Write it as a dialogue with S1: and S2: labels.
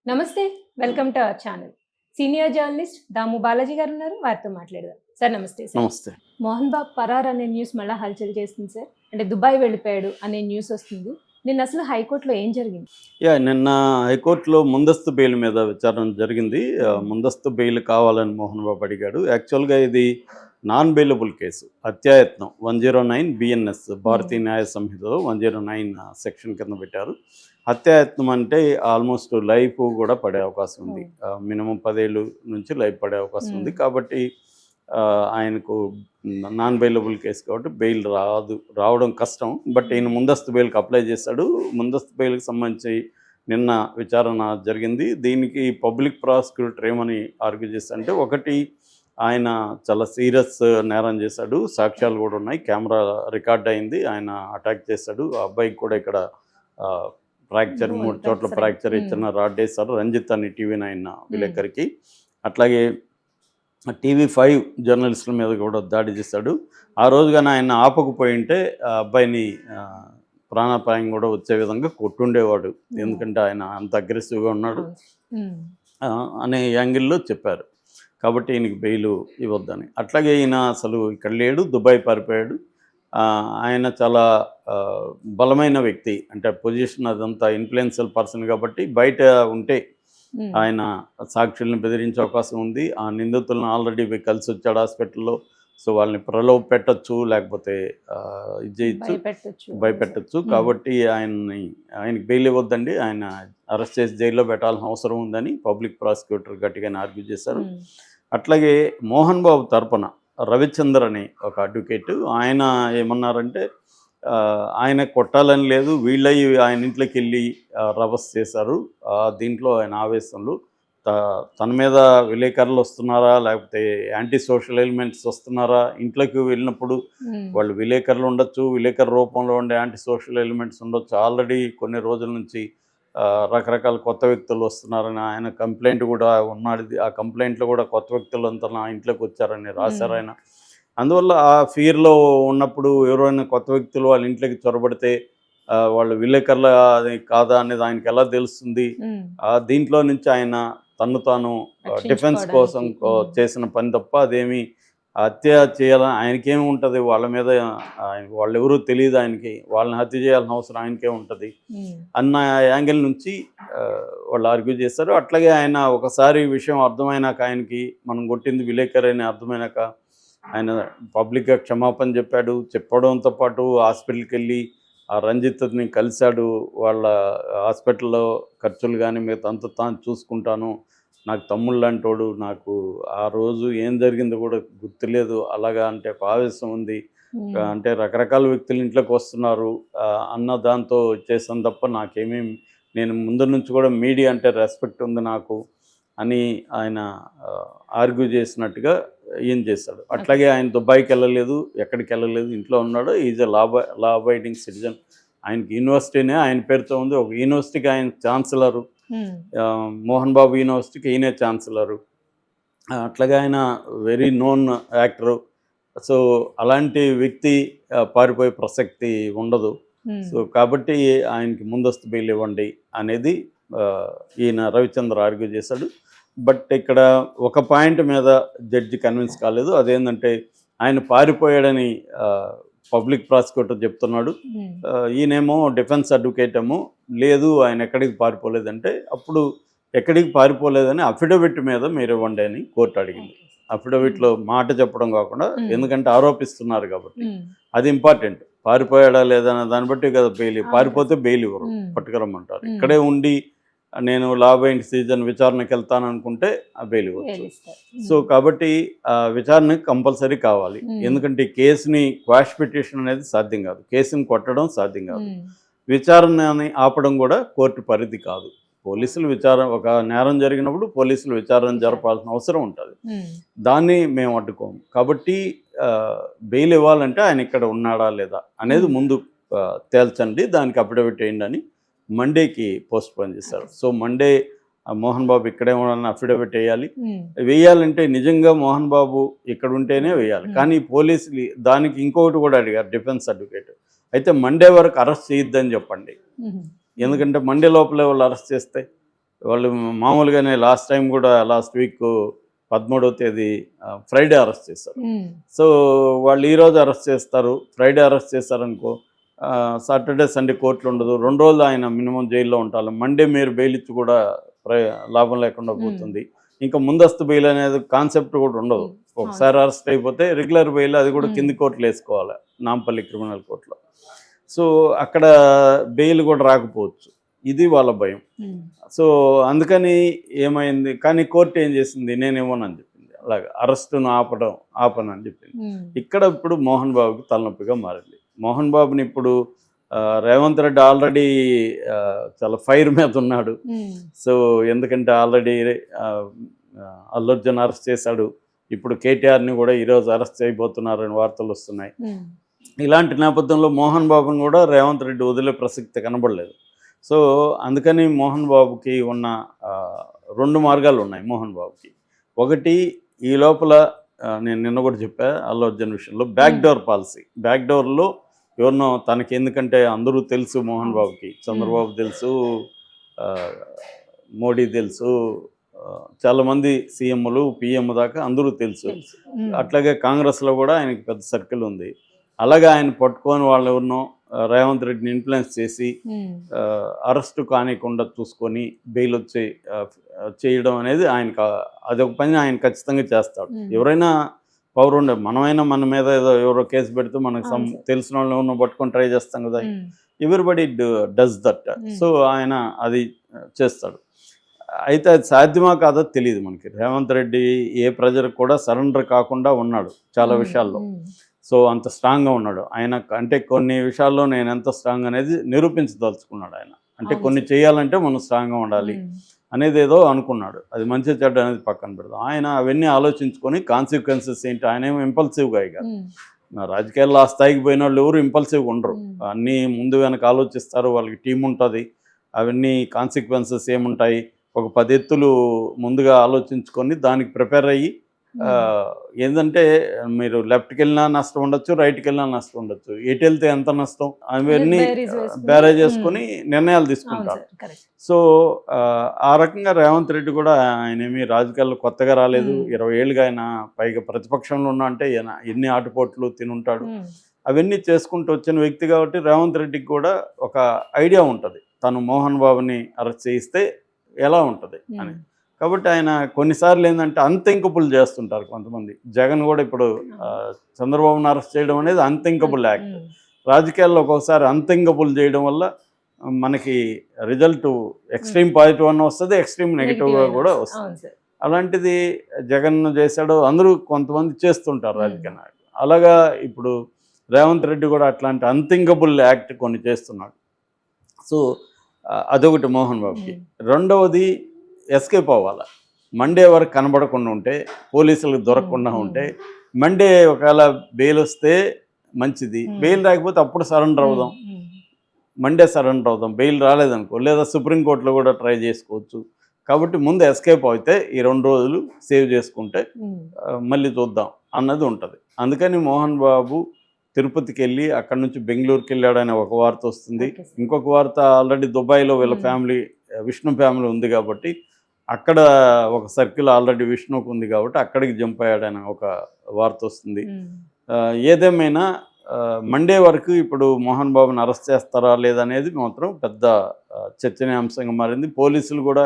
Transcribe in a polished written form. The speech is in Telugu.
S1: నమస్తే. Welcome to our channel. Senior journalist Damu Balaji గారు ఉన్నారు. వారితో మాట్లాడదాం. సార్ నమస్తే సార్.
S2: నమస్తే.
S1: మోహన్ బాబు పరార్ అనే న్యూస్ మళ్ళా హల్చల్ చేస్తుంది సార్. అంటే దుబాయ్ వెళ్ళిపోయాడు అనే న్యూస్ వస్తుంది. నిన్న అసలు హైకోర్టులో ఏం జరిగింది?
S2: నిన్న హైకోర్టులో ముందస్తు బెయిల్ మీద విచారణ జరిగింది. ముందస్తు బెయిల్ కావాలని మోహన్ బాబు అడిగాడు. యాక్చువల్గా ఇది నాన్ బెయిలబుల్ కేసు, అత్యాయత్నం 109 బిఎన్ఎస్ భారతీయ న్యాయ సంహితలో 109 సెక్షన్ కింద పెట్టారు. అత్యాయత్నం అంటే ఆల్మోస్ట్ లైఫ్ కూడా పడే అవకాశం ఉంది. మినిమం 10 ఏళ్ళు నుంచి లైఫ్ పడే అవకాశం ఉంది. కాబట్టి ఆయనకు నాన్ బెయిలబుల్ కేసు కాబట్టి బెయిల్ రావడం కష్టం. బట్ ఈయన ముందస్తు బెయిల్కి అప్లై చేశాడు. ముందస్తు బెయిల్కి సంబంధించి నిన్న విచారణ జరిగింది. దీనికి పబ్లిక్ ప్రాసిక్యూటర్ ఏమని ఆర్గ్యూ చేశారంటే, ఒకటి, ఆయన చాలా సీరియస్ నేరం చేశాడు, సాక్ష్యాలు కూడా ఉన్నాయి, కెమెరా రికార్డ్ అయింది, ఆయన అటాక్ చేశాడు, ఆ అబ్బాయికి కూడా ఇక్కడ ఫ్రాక్చర్ 3 చోట్ల ఫ్రాక్చర్ ఇచ్చిన రాడ్ వేశారు, రంజిత్ అని TV9 విలేకరికి. అట్లాగే TV5 జర్నలిస్టుల మీద కూడా దాడి చేశాడు. ఆ రోజుగానే ఆయన ఆపకపోయి ఉంటే ఆ అబ్బాయిని ప్రాణాపాయం కూడా వచ్చే విధంగా కొట్టుండేవాడు, ఎందుకంటే ఆయన అంత అగ్రెసివ్గా ఉన్నాడు అనే యాంగిల్లో చెప్పారు. కాబట్టి ఈయనకి బెయిల్ ఇవ్వద్దని. అట్లాగే ఈయన అసలు ఇక్కడ లేడు, దుబాయ్ పారిపోయాడు. ఆయన చాలా బలమైన వ్యక్తి, అంటే పొజిషన్ అదంతా ఇన్ఫ్లుయెన్షియల్ పర్సన్ కాబట్టి బయట ఉంటే ఆయన సాక్షుల్ని బెదిరించే అవకాశం ఉంది. ఆ నిందితులను ఆల్రెడీ కలిసి వచ్చాడు హాస్పిటల్లో. సో వాళ్ళని ప్రలోభ పెట్టచ్చు, లేకపోతే ఇది చేయొచ్చు, భయపెట్టచ్చు. కాబట్టి ఆయనకి బెయిల్ ఇవ్వద్దండి, ఆయన అరెస్ట్ చేసి జైల్లో పెట్టాల్సిన అవసరం ఉందని పబ్లిక్ ప్రాసిక్యూటర్ గట్టిగానే ఆర్గ్యూ చేశారు. అట్లాగే మోహన్ బాబు తరపున రవిచంద్ర అని ఒక అడ్వకేట్, ఆయన ఏమన్నారంటే, ఆయన కొట్టాలని లేదు, వీళ్ళయి ఆయన ఇంట్లోకి వెళ్ళి రవస్ చేశారు. దీంట్లో ఆయన ఆవేశంలో తన మీద విలేకరులు వస్తున్నారా, లేకపోతే యాంటీ సోషల్ ఎలిమెంట్స్ వస్తున్నారా, ఇంట్లోకి వెళ్ళినప్పుడు వాళ్ళు విలేకరులు ఉండొచ్చు, విలేకరు రూపంలో ఉండే యాంటీ సోషల్ ఎలిమెంట్స్ ఉండొచ్చు. ఆల్రెడీ కొన్ని రోజుల నుంచి రకరకాల కొత్త వ్యక్తులు వస్తున్నారని ఆయన కంప్లైంట్ కూడా ఉన్నాడు. ఆ కంప్లైంట్లో కూడా కొత్త వ్యక్తులు అంతా నా ఇంట్లోకి వచ్చారని రాశారు ఆయన. అందువల్ల ఆ ఫియర్లో ఉన్నప్పుడు ఎవరైనా కొత్త వ్యక్తులు వాళ్ళ ఇంట్లోకి చొరబడితే వాళ్ళు విలేకరుల అది కాదా అనేది ఆయనకి ఎలా తెలుస్తుంది? దీంట్లో నుంచి ఆయన తను తాను డిఫెన్స్ కోసం చేసిన పని తప్ప అదేమి హత్య చేయాలని ఆయనకేమి ఉంటుంది, వాళ్ళ మీద వాళ్ళు ఎవరూ తెలియదు ఆయనకి, వాళ్ళని హత్య చేయాల్సిన అవసరం ఆయనకే ఉంటుంది అన్న యాంగిల్ నుంచి వాళ్ళు ఆర్గ్యూ చేశారు. అట్లాగే ఆయన ఒకసారి విషయం అర్థమైనాక, ఆయనకి మనం కొట్టింది విలేకరు అని అర్థమైనాక ఆయన పబ్లిక్గా క్షమాపణ చెప్పడంతో పాటు హాస్పిటల్కి వెళ్ళి ఆ రంజిత్ని కలిశాడు. వాళ్ళ హాస్పిటల్లో ఖర్చులు కానీ మిగతా తాను చూసుకుంటాను, నాకు తమ్ముళ్ళు అంటోడు, నాకు ఆ రోజు ఏం జరిగిందో కూడా గుర్తులేదు, అలాగా అంటే ఆవేశం ఉంది, అంటే రకరకాల వ్యక్తులు ఇంట్లోకి వస్తున్నారు అన్న దాంతో చేసాను తప్ప నాకేమేమి, నేను ముందు నుంచి కూడా మీడియా అంటే రెస్పెక్ట్ ఉంది నాకు అని ఆయన ఆర్గ్యూ చేసినట్టుగా ఏం చేశాడు. అట్లాగే ఆయన దుబాయ్కి వెళ్ళలేదు, ఎక్కడికి వెళ్ళలేదు, ఇంట్లో ఉన్నాడు. Is a law abiding citizen. ఆయనకి యూనివర్సిటీనే ఆయన పేరుతో ఉంది, ఒక యూనివర్సిటీకి ఆయన ఛాన్సలరు, మోహన్ బాబు యూనివర్సిటీకి ఈయనే ఛాన్సలరు. అట్లాగే ఆయన వెరీ నోన్ యాక్టరు. సో అలాంటి వ్యక్తి పారిపోయే ప్రసక్తి ఉండదు. సో కాబట్టి ఆయనకి ముందస్తు బెయిల్ ఇవ్వండి అనేది ఈయన రవిచంద్ర ఆర్గ్యూ చేశాడు. బట్ ఇక్కడ ఒక పాయింట్ మీద జడ్జి కన్విన్స్ కాలేదు. అదేంటంటే, ఆయన పారిపోయాడని పబ్లిక్ ప్రాసిక్యూటర్ చెప్తున్నాడు, ఈయనేమో డిఫెన్స్ అడ్వకేట్ ఏమో లేదు ఆయన ఎక్కడికి పారిపోలేదంటే, అప్పుడు ఎక్కడికి పారిపోలేదని అఫిడవిట్ మీద మీరు ఇవ్వండి అని కోర్టు అడిగింది. అఫిడవిట్లో మాట చెప్పడం కాకుండా, ఎందుకంటే ఆరోపిస్తున్నారు కాబట్టి అది ఇంపార్టెంట్. పారిపోయాడా లేదా అనే దాన్ని బట్టి కదా బెయిల్. పారిపోతే బెయిల్ ఇవ్వరు, పట్టుకురమ్మంటారు. ఇక్కడే ఉండి నేను లా అబైడింగ్ సిటిజన్ విచారణకి వెళ్తాను అనుకుంటే ఆ బెయిల్ ఇవ్వచ్చు. సో కాబట్టి విచారణకి కంపల్సరీ కావాలి, ఎందుకంటే ఈ కేసుని క్వాష్ పిటిషన్ అనేది సాధ్యం కాదు, కేసుని కొట్టడం సాధ్యం కాదు, విచారణని ఆపడం కూడా కోర్టు పరిధి కాదు. పోలీసులు ఒక నేరం జరిగినప్పుడు పోలీసులు విచారణ జరపాల్సిన అవసరం ఉంటుంది, దాన్ని మేము అడ్డుకోము. కాబట్టి బెయిల్ ఇవ్వాలంటే ఆయన ఇక్కడ ఉన్నాడా లేదా అనేది ముందు తేల్చండి, దానికి అఫిడవిట్ వేయండి అని మండేకి పోస్ట్ పోన్ చేశారు. సో మండే మోహన్ బాబు ఇక్కడే ఉండాలని అఫిడవిట్ వేయాలంటే నిజంగా మోహన్ బాబు ఇక్కడ ఉంటేనే వేయాలి. కానీ పోలీసులు దానికి ఇంకొకటి కూడా అడిగారు డిఫెన్స్ అడ్వకేట్, అయితే మండే వరకు అరెస్ట్ చేయొద్దని చెప్పండి, ఎందుకంటే మండే లోపలే వాళ్ళు అరెస్ట్ చేస్తే వాళ్ళు మామూలుగానే లాస్ట్ వీక్ 13వ తేదీ ఫ్రైడే అరెస్ట్ చేశారు. సో వాళ్ళు ఈరోజు అరెస్ట్ చేస్తారు, ఫ్రైడే అరెస్ట్ చేస్తారనుకో, సాటర్డే సండే కోర్టులు ఉండదు, 2 రోజులు ఆయన మినిమం జైల్లో ఉంటారు. మండే మీరు బెయిల్ ఇచ్చి కూడా లాభం లేకుండా పోతుంది. ఇంకా ముందస్తు బెయిల్ అనేది కాన్సెప్ట్ కూడా ఉండదు. ఒకసారి అరెస్ట్ అయిపోతే రెగ్యులర్ బెయిల్ అది కూడా కింది కోర్టులు వేసుకోవాలి, నాంపల్లి క్రిమినల్ కోర్టులో. సో అక్కడ బెయిల్ కూడా రాకపోవచ్చు, ఇది వాళ్ళ భయం. సో అందుకని ఏమైంది, కానీ కోర్టు ఏం చేసింది, నేను ఇవ్వనని చెప్పింది, అలాగే అరెస్టును ఆపనని చెప్పింది. ఇక్కడ ఇప్పుడు మోహన్ బాబుకి తలనొప్పిగా మారింది. మోహన్ బాబుని ఇప్పుడు రేవంత్ రెడ్డి ఆల్రెడీ చాలా ఫైర్ మీద ఉన్నాడు. సో ఎందుకంటే ఆల్రెడీ అల్లు అర్జున్ అరెస్ట్ చేశాడు, ఇప్పుడు కేటీఆర్ని కూడా ఈరోజు అరెస్ట్ చేయబోతున్నారని వార్తలు వస్తున్నాయి. ఇలాంటి నేపథ్యంలో మోహన్ బాబుని కూడా రేవంత్ రెడ్డి వదిలే ప్రసక్తి కనబడలేదు. సో అందుకని మోహన్ బాబుకి ఉన్న 2 మార్గాలు ఉన్నాయి మోహన్ బాబుకి. ఒకటి, ఈ లోపల నేను నిన్న కూడా చెప్పా అల్లు అర్జున్ విషయంలో, బ్యాక్డోర్ పాలసీ. బ్యాక్డోర్లో ఎవరినో తనకి, ఎందుకంటే అందరూ తెలుసు మోహన్ బాబుకి, చంద్రబాబు తెలుసు, మోడీ తెలుసు, చాలామంది సీఎంలు పిఎం దాకా అందరూ తెలుసు. అట్లాగే కాంగ్రెస్లో కూడా ఆయనకి పెద్ద సర్కిల్ ఉంది. అలాగే ఆయన పట్టుకొని వాళ్ళు ఎవరినో రేవంత్ రెడ్డిని ఇన్ఫ్లుయెన్స్ చేసి అరెస్టు కానికుండా చూసుకొని బెయిల్ వచ్చి చేయడం అనేది ఆయనకు అదొక పని ఆయన ఖచ్చితంగా చేస్తాడు. ఎవరైనా పౌరుండే, మనమైనా మన మీద ఏదో ఎవరో కేసు పెడితే మనకు తెలిసిన వాళ్ళు ఎవరినో పట్టుకొని ట్రై చేస్తాం కదా, ఎవ్రీబడి డస్ దట్. సో ఆయన అది చేస్తాడు. అయితే అది సాధ్యమా కాదో తెలియదు మనకి. రేవంత్ రెడ్డి ఏ ప్రజలకు కూడా సరెండర్ కాకుండా ఉన్నాడు చాలా విషయాల్లో. సో అంత స్ట్రాంగ్గా ఉన్నాడు ఆయన. అంటే కొన్ని విషయాల్లో నేను ఎంత స్ట్రాంగ్ అనేది నిరూపించదలుచుకున్నాడు ఆయన. అంటే కొన్ని చేయాలంటే మనం స్ట్రాంగ్గా ఉండాలి అనేది ఏదో అనుకున్నాడు. అది మంచి చెడ్డ అనేది పక్కన పెడదాం. ఆయన అవన్నీ ఆలోచించుకొని కాన్సిక్వెన్సెస్ ఏంటి, ఆయన ఏమో ఇంపల్సివ్గా ఇక రాజకీయాల్లో ఆ స్థాయికి పోయిన వాళ్ళు ఎవరు ఇంపల్సివ్గా ఉండరు. అన్నీ ముందు వెనక ఆలోచిస్తారు, వాళ్ళకి టీం ఉంటుంది. అవన్నీ కాన్సిక్వెన్సెస్ ఏముంటాయి, ఒక 10 ఎత్తులు ముందుగా ఆలోచించుకొని దానికి ప్రిపేర్ అయ్యి, ఏంటంటే మీరు లెఫ్ట్కి వెళ్ళినా నష్టం ఉండొచ్చు, రైట్కి వెళ్ళినా నష్టం ఉండొచ్చు, ఎటు వెళ్తే ఎంత నష్టం అవన్నీ బేరేజ్ చేసుకొని నిర్ణయాలు తీసుకుంటారు. సో ఆ రకంగా రేవంత్ రెడ్డి కూడా, ఆయన ఏమి రాజకీయాల్లో కొత్తగా రాలేదు, 20 ఏళ్ళుగా ఆయన పైగా ప్రతిపక్షంలో ఉన్నా అంటే ఎన్ని ఆటుపోట్లు తినుంటాడు. అవన్నీ చేసుకుంటూ వచ్చిన వ్యక్తి కాబట్టి రేవంత్ రెడ్డికి కూడా ఒక ఐడియా ఉంటుంది, తను మోహన్ బాబుని అరెస్ట్ చేయిస్తే ఎలా ఉంటుంది అని. కాబట్టి ఆయన కొన్నిసార్లు ఏంటంటే అన్థింకబుల్ చేస్తుంటారు కొంతమంది. జగన్ కూడా ఇప్పుడు చంద్రబాబును అరెస్ట్ చేయడం అనేది అన్థింకబుల్ యాక్ట్. రాజకీయాల్లో ఒక్కొక్కసారి అన్థింకబుల్ చేయడం వల్ల మనకి రిజల్ట్ ఎక్స్ట్రీమ్ పాజిటివ్ అన్న వస్తుంది, ఎక్స్ట్రీమ్ నెగిటివ్గా కూడా వస్తుంది. అలాంటిది జగన్ చేశాడు, అందరూ కొంతమంది చేస్తుంటారు రాజకీయ నాయకులు. అలాగా ఇప్పుడు రేవంత్ రెడ్డి కూడా అట్లాంటి అన్థింకబుల్ యాక్ట్ కొన్ని చేస్తున్నాడు. సో అదొకటి మోహన్ బాబుకి. రెండవది, ఎస్కేప్ అవ్వాలి. మండే వరకు కనబడకుండా ఉంటే, పోలీసులకు దొరకకుండా ఉంటే, మండే ఒకవేళ బెయిల్ వస్తే మంచిది, బెయిల్ రాకపోతే అప్పుడు సరెండర్ అవుదాం, మండే సరెండర్ అవుదాం. బెయిల్ రాలేదనుకో, లేదా సుప్రీంకోర్టులో కూడా ట్రై చేసుకోవచ్చు. కాబట్టి ముందు ఎస్కేప్ అయితే ఈ 2 రోజులు సేవ్ చేసుకుంటే మళ్ళీ చూద్దాం అన్నది ఉంటుంది. అందుకని మోహన్ బాబు తిరుపతికి వెళ్ళి అక్కడి నుంచి బెంగళూరుకి వెళ్ళాడనే ఒక వార్త వస్తుంది. ఇంకొక వార్త, ఆల్రెడీ దుబాయ్లో వీళ్ళ ఫ్యామిలీ, విష్ణు ఫ్యామిలీ ఉంది కాబట్టి అక్కడ ఒక సర్కిల్ ఆల్రెడీ విష్ణుకు ఉంది కాబట్టి అక్కడికి జంప్ అయ్యాడని ఒక వార్త వస్తుంది. ఏదేమైనా మండే వరకు ఇప్పుడు మోహన్ బాబుని అరెస్ట్ చేస్తారా లేదనేది మాత్రం పెద్ద చర్చనీయాంశంగా మారింది. పోలీసులు కూడా